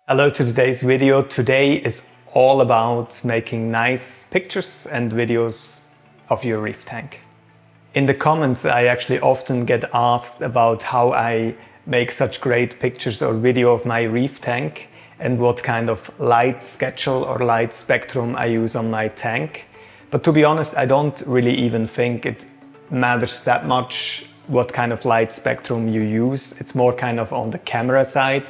Hello to today's video. Today is all about making nice pictures and videos of your reef tank. In the comments, I actually often get asked about how I make such great pictures or video of my reef tank and what kind of light schedule or light spectrum I use on my tank. But to be honest, I don't really even think it matters that much what kind of light spectrum you use. It's more kind of on the camera side.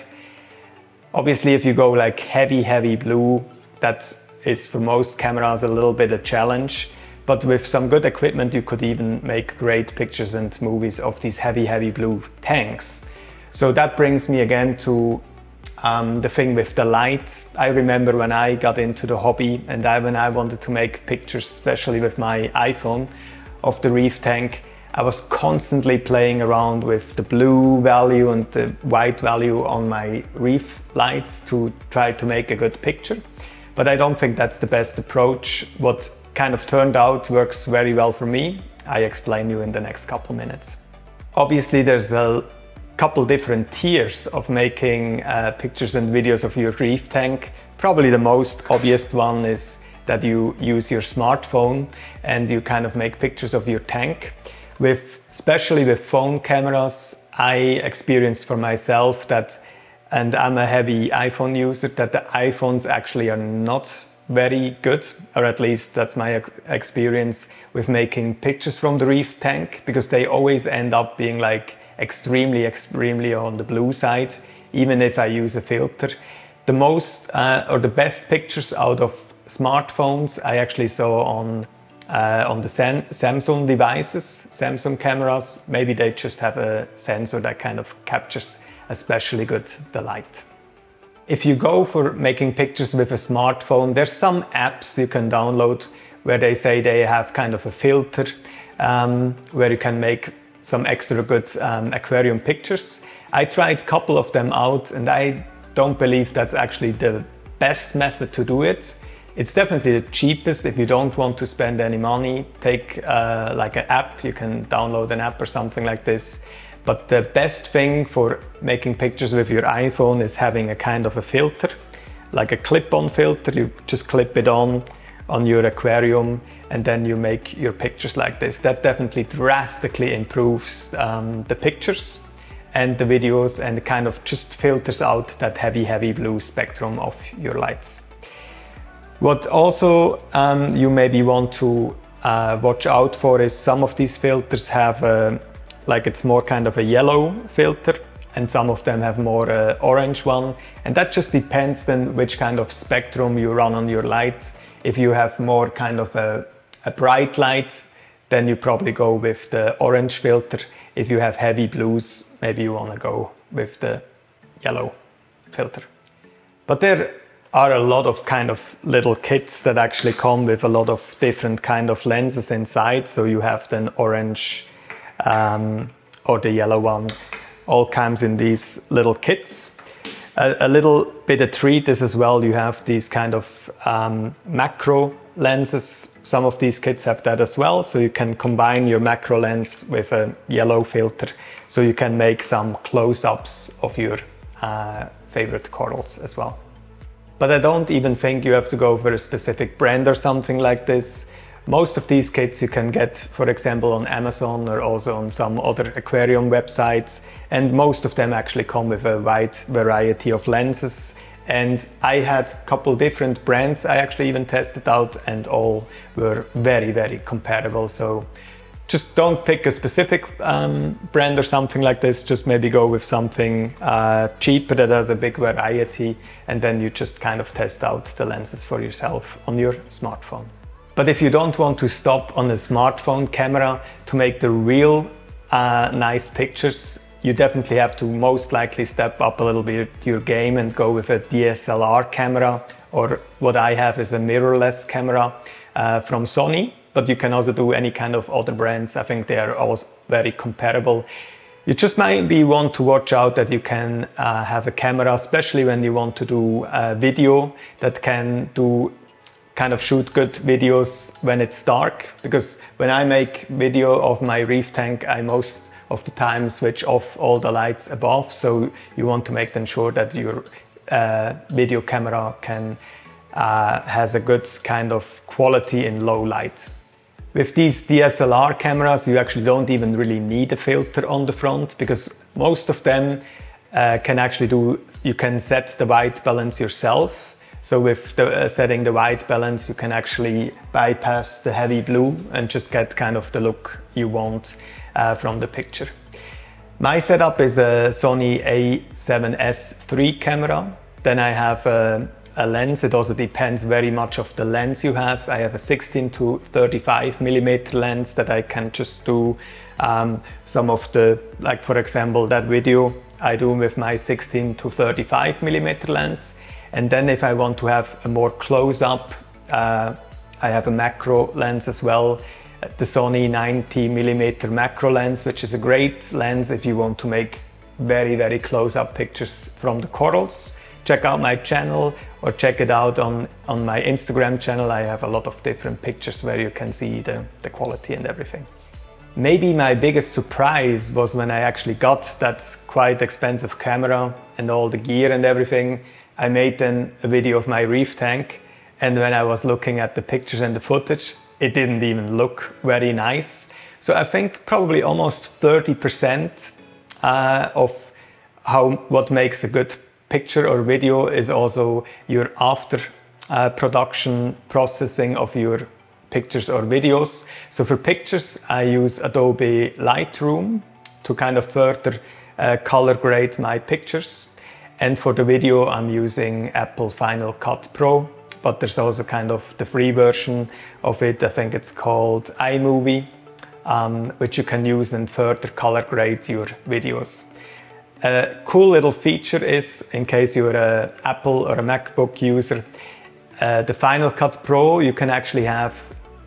Obviously, if you go like heavy blue, that is for most cameras a little bit a challenge. But with some good equipment, you could even make great pictures and movies of these heavy blue tanks. So that brings me again to the thing with the light. I remember when I got into the hobby and when I wanted to make pictures, especially with my iPhone, of the reef tank, I was constantly playing around with the blue value and the white value on my reef lights to try to make a good picture. But I don't think that's the best approach. What kind of turned out works very well for me. I explain you in the next couple minutes. Obviously, there's a couple different tiers of making pictures and videos of your reef tank. Probably the most obvious one is that you use your smartphone and you kind of make pictures of your tank. Especially with phone cameras, I experienced for myself that, and I'm a heavy iPhone user, that the iPhones actually are not very good, or at least that's my experience with making pictures from the reef tank, because they always end up being like extremely on the blue side, even if I use a filter. The most or the best pictures out of smartphones I actually saw on the Samsung devices, Samsung cameras. Maybe they just have a sensor that kind of captures especially good the light. If you go for making pictures with a smartphone, there's some apps you can download where they say they have kind of a filter where you can make some extra good aquarium pictures. I tried a couple of them out and I don't believe that's actually the best method to do it. It's definitely the cheapest if you don't want to spend any money. Take like an app, you can download an app or something like this. But the best thing for making pictures with your iPhone is having a kind of a filter, like a clip-on filter. You just clip it on your aquarium and then you make your pictures like this. That definitely drastically improves the pictures and the videos and kind of just filters out that heavy blue spectrum of your lights. What also you maybe want to watch out for is some of these filters have like it's more kind of a yellow filter and some of them have more orange one, and that just depends then which kind of spectrum you run on your light. If you have more kind of a bright light, then you probably go with the orange filter. If you have heavy blues, maybe you want to go with the yellow filter. But there are a lot of kind of little kits that actually come with a lot of different kind of lenses inside. So you have the orange or the yellow one, all comes in these little kits. A little bit of treat is as well, you have these kind of macro lenses. Some of these kits have that as well, so you can combine your macro lens with a yellow filter, so you can make some close-ups of your favorite corals as well. But I don't even think you have to go for a specific brand or something like this. Most of these kits you can get, for example, on Amazon or also on some other aquarium websites. And most of them actually come with a wide variety of lenses. And I had a couple different brands I actually even tested out and all were very comparable. So just don't pick a specific brand or something like this. Just maybe go with something cheaper that has a big variety, and then you just kind of test out the lenses for yourself on your smartphone. But if you don't want to stop on a smartphone camera to make the real nice pictures, you definitely have to most likely step up a little bit your game and go with a DSLR camera, or what I have is a mirrorless camera from Sony. But you can also do any kind of other brands. I think they are all very comparable. You just maybe want to watch out that you can have a camera, especially when you want to do video, that can do kind of shoot good videos when it's dark. Because when I make video of my reef tank, I most of the time switch off all the lights above. So you want to make them sure that your video camera has a good kind of quality in low light. With these DSLR cameras, you actually don't even really need a filter on the front, because most of them you can set the white balance yourself. So with setting the white balance, you can actually bypass the heavy blue and just get kind of the look you want from the picture. My setup is a Sony A7S III camera. Then I have a lens. It also depends very much of the lens you have. I have a 16 to 35 millimeter lens that I can just do some of the, like for example, that video I do with my 16 to 35 millimeter lens. And then if I want to have a more close-up, I have a macro lens as well, the Sony 90mm macro lens, which is a great lens if you want to make very close-up pictures from the corals. Check out my channel or check it out on my Instagram channel. I have a lot of different pictures where you can see the quality and everything. Maybe my biggest surprise was when I actually got that quite expensive camera and all the gear and everything. I made then a video of my reef tank, and when I was looking at the pictures and the footage, it didn't even look very nice. So I think probably almost 30% of what makes a good picture or video is also your after production processing of your pictures or videos. So for pictures, I use Adobe Lightroom to kind of further color grade my pictures. And for the video, I'm using Apple Final Cut Pro, but there's also kind of the free version of it. I think it's called iMovie, which you can use and further color grade your videos. A cool little feature is, in case you're an Apple or a MacBook user, the Final Cut Pro, you can actually have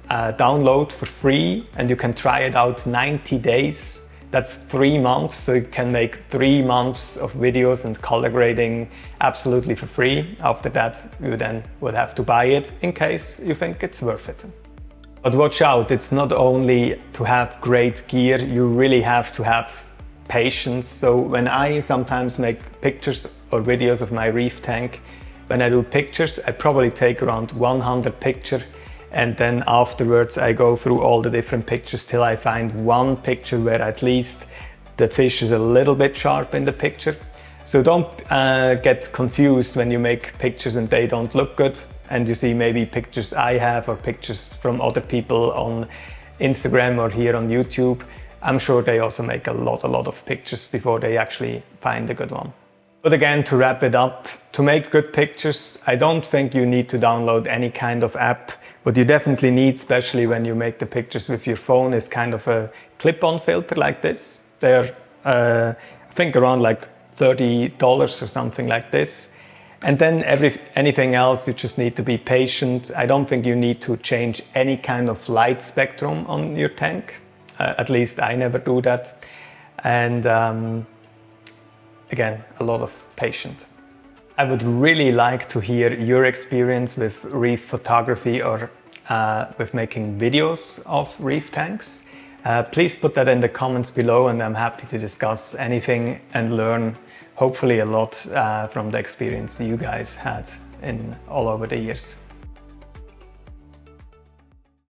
download for free, and you can try it out 90 days. That's 3 months, so you can make 3 months of videos and color grading absolutely for free. After that, you then would have to buy it in case you think it's worth it. But watch out, it's not only to have great gear, you really have to have patience. So when I sometimes make pictures or videos of my reef tank, when I do pictures, I probably take around 100 pictures, and then afterwards I go through all the different pictures till I find one picture where at least the fish is a little bit sharp in the picture. So don't get confused when you make pictures and they don't look good, and you see maybe pictures I have or pictures from other people on Instagram or here on YouTube. I'm sure they also make a lot of pictures before they actually find a good one. But again, to wrap it up, to make good pictures, I don't think you need to download any kind of app. What you definitely need, especially when you make the pictures with your phone, is kind of a clip-on filter like this. They're, I think, around like $30 or something like this. And then anything else, you just need to be patient. I don't think you need to change any kind of light spectrum on your tank. At least I never do that. And again, a lot of patience. I would really like to hear your experience with reef photography or with making videos of reef tanks. Please put that in the comments below, and I'm happy to discuss anything and learn hopefully a lot from the experience you guys had all over the years.